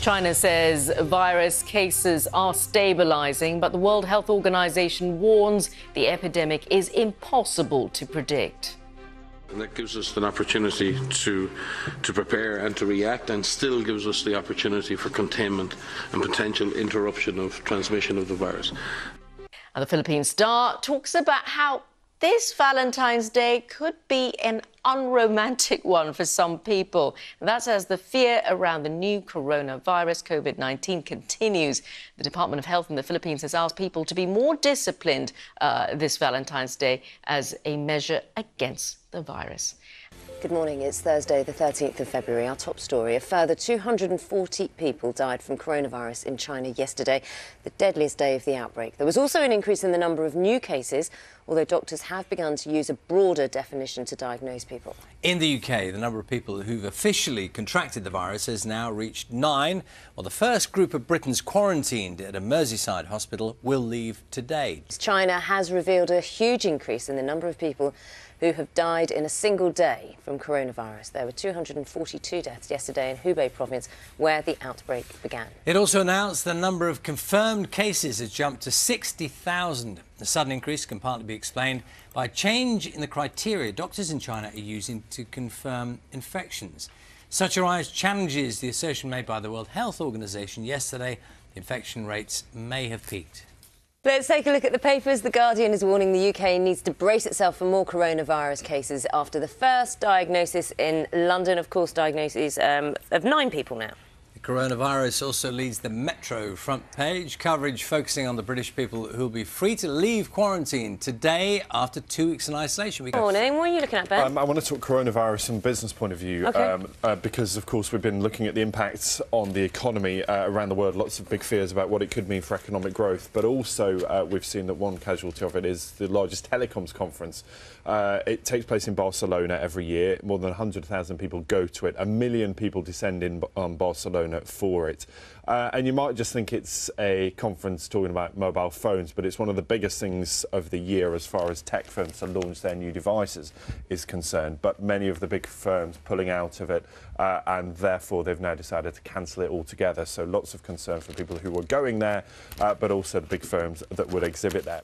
China says virus cases are stabilising, but the World Health Organization warns the epidemic is impossible to predict. And that gives us an opportunity to prepare and to react, and still gives us the opportunity for containment and potential interruption of transmission of the virus. And the Philippine Star talks about how this Valentine's Day could be an unromantic one for some people. And that's as the fear around the new coronavirus, Covid-19, continues. The Department of Health in the Philippines has asked people to be more disciplined this Valentine's Day as a measure against the virus. Good morning. It's Thursday, the 13th of February. Our top story: a further 240 people died from coronavirus in China yesterday, the deadliest day of the outbreak. There was also an increase in the number of new cases, although doctors have begun to use a broader definition to diagnose people. In the UK, the number of people who've officially contracted the virus has now reached 9, while the first group of Britons quarantined at a Merseyside hospital will leave today. China has revealed a huge increase in the number of people who have died in a single day from coronavirus. There were 242 deaths yesterday in Hubei province, where the outbreak began. It also announced the number of confirmed cases has jumped to 60,000. The sudden increase can partly be explained by a change in the criteria doctors in China are using to confirm infections. Such a rise challenges the assertion made by the World Health Organization yesterday the infection rates may have peaked. Let's take a look at the papers. The Guardian is warning the UK needs to brace itself for more coronavirus cases after the first diagnosis in London. Of course, diagnoses of 9 people now. The coronavirus also leads the Metro front page, coverage focusing on the British people who will be free to leave quarantine today after 2 weeks in isolation. Morning. What are you looking at, Ben? I want to talk coronavirus from a business point of view, okay. Because, of course, we've been looking at the impacts on the economy around the world. Lots of big fears about what it could mean for economic growth, but also we've seen that one casualty of it is the largest telecoms conference. It takes place in Barcelona every year. More than 100,000 people go to it. 1 million people descend in on Barcelona for it. And you might just think it's a conference talking about mobile phones, but it's one of the biggest things of the year as far as tech firms to launch their new devices is concerned. But many of the big firms pulling out of it, and therefore they've now decided to cancel it altogether. So lots of concern for people who were going there, but also the big firms that would exhibit there.